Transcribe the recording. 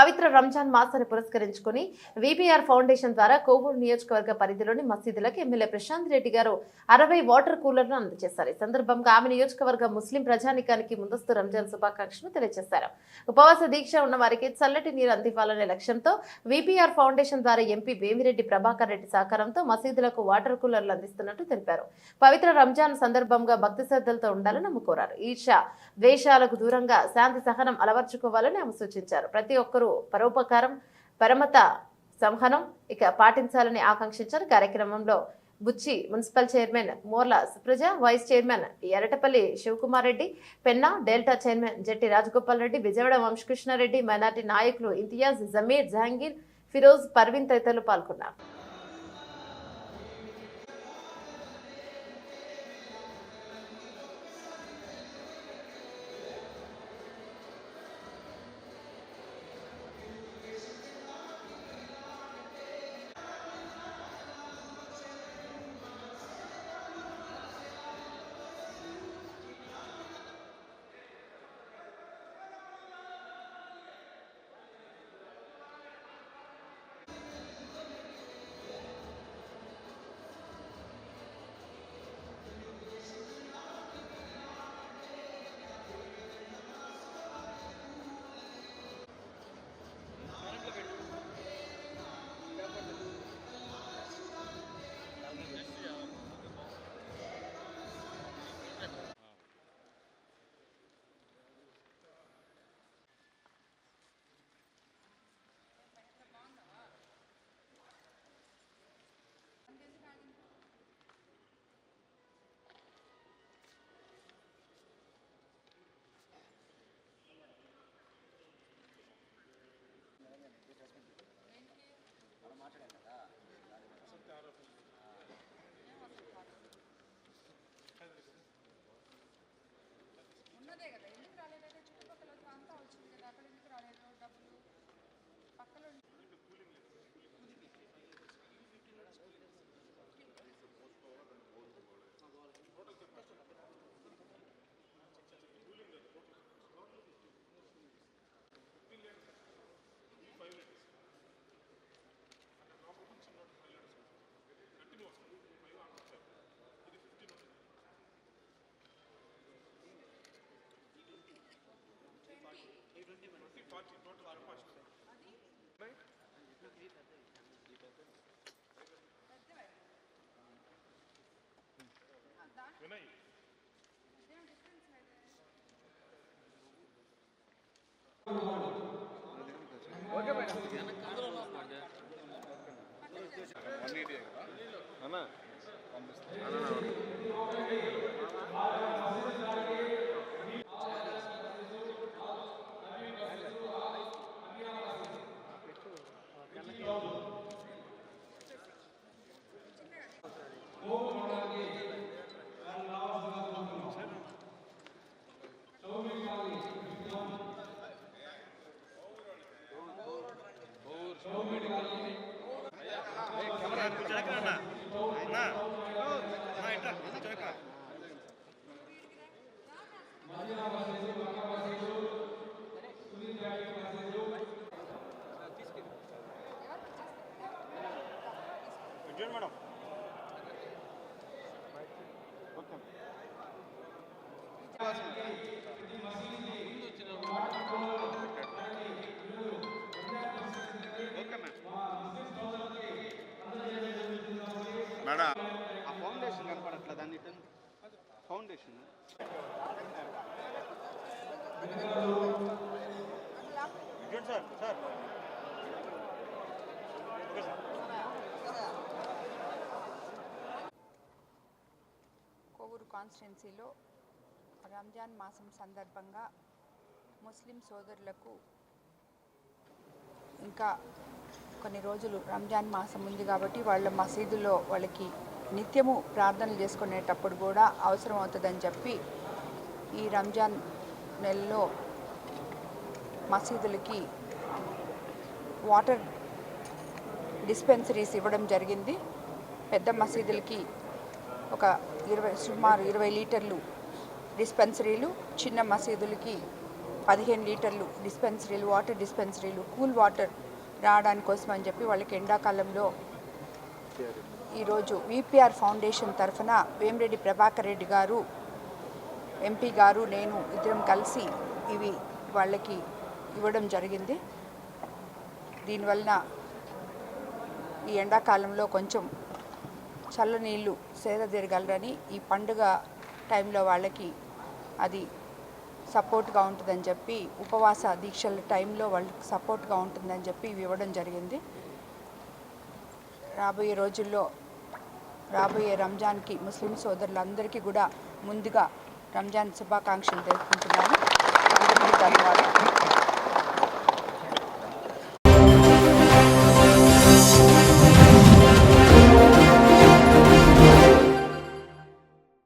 పవిత్ర రంజాన్ మాసాన్ని పురస్కరించుకుని VPR foundation ద్వారా కోవూరు నియోజకవర్గ పరిధిలోని మసీదులకు ఎమ్మెల్యే ప్రశాంత్ రెడ్డి గారు 60 వాటర్ కూలర్లను అందజేశారు. ఈ సందర్భంగా ఆమె నియోజకవర్గ ముస్లిం ప్రజానికానికి ముందస్తు రంజాన్ శుభాకాంక్షలు తెలియజేశారు. ఉపవాస దీక్ష ఉన్న వారికి చల్లటి నీరు అందివ్వాలనే లక్ష్యంతో విపిఆర్ ఫౌండేషన్ ద్వారా ఎంపీ వేమిరెడ్డి ప్రభాకర్ రెడ్డి సహకారంతో మసీదులకు వాటర్ కూలర్లు అందిస్తున్నట్టు తెలిపారు. పవిత్ర రంజాన్ సందర్భంగా భక్తి శ్రద్ధలతో ఉండాలని ఆమె కోరారు. ఈర్ష్య ద్వేషాలకు దూరంగా శాంతి సహనం అలవర్చుకోవాలని ఆమె సూచించారు. ప్రతి ఒక్కరూ పరోపకారం పరమత సంహనం పాటించాలని ఆకాంక్షించారు. కార్యక్రమంలో Buchi municipal chairman Morla Supraja, vice chairman Eratapalli Shivakumar Reddy, Penna delta chairman Jatti Rajagopal Reddy, Vijayawada Vamsi Krishna Reddy, minority నాయకులు ఇంతియాజ్, జమీర్, జహాంగీర్, ఫిరోజ్, పర్వీన్ తదితరులు పాల్గొన్నారు. ఉన్నదే కదా, ఎందుకు రాలేదంటే చుట్టుపక్కల అంతా వచ్చింది కదా, అక్కడ ఎందుకు రాలేదు డబ్బులు పక్కన మేడం ఆ ఫౌండేషన్ కనపడట్లే, దాన్ని ఫౌండేషన్ సార్ సార్ కోవూరు కాన్స్టిట్యున్సీలో రంజాన్ మాసం సందర్భంగా ముస్లిం సోదరులకు ఇంకా కొన్ని రోజులు రంజాన్ మాసం ఉంది కాబట్టి వాళ్ళ మసీదులో వాళ్ళకి నిత్యము ప్రార్థనలు చేసుకునేటప్పుడు కూడా అవసరం అవుతుందని చెప్పి ఈ రంజాన్ నెలలో మసీదులకి వాటర్ డిస్పెన్సరీస్ ఇవ్వడం జరిగింది. పెద్ద మసీదులకి సుమారు 20 లీటర్లు డిస్పెన్సరీలు, చిన్న మసీదులకి 15 లీటర్లు డిస్పెన్సరీలు, వాటర్ డిస్పెన్సరీలు, కూల్ వాటర్ రావడానికి కోసం అని చెప్పి వాళ్ళకి ఎండాకాలంలో ఈరోజు విపిఆర్ ఫౌండేషన్ తరఫున వేమిరెడ్డి ప్రభాకర్ రెడ్డి గారు, ఎంపీ గారు, నేను ఇద్దరం కలిసి ఇవి వాళ్ళకి ఇవ్వడం జరిగింది. దీనివలన ఈ ఎండాకాలంలో కొంచెం చల్లనీళ్ళు సేద తీరగలరని, ఈ పండుగ టైంలో వాళ్ళకి అది సపోర్ట్గా ఉంటుందని చెప్పి, ఉపవాస దీక్షల టైంలో వాళ్ళకి సపోర్ట్గా ఉంటుందని చెప్పి ఇవి ఇవ్వడం జరిగింది. రాబోయే రోజుల్లో రాబోయే రంజాన్కి ముస్లిం సోదరులందరికీ కూడా ముందుగా రంజాన్ శుభాకాంక్షలు తెలుపుకుంటున్నాను. అందరికీ ధన్యవాదాలు.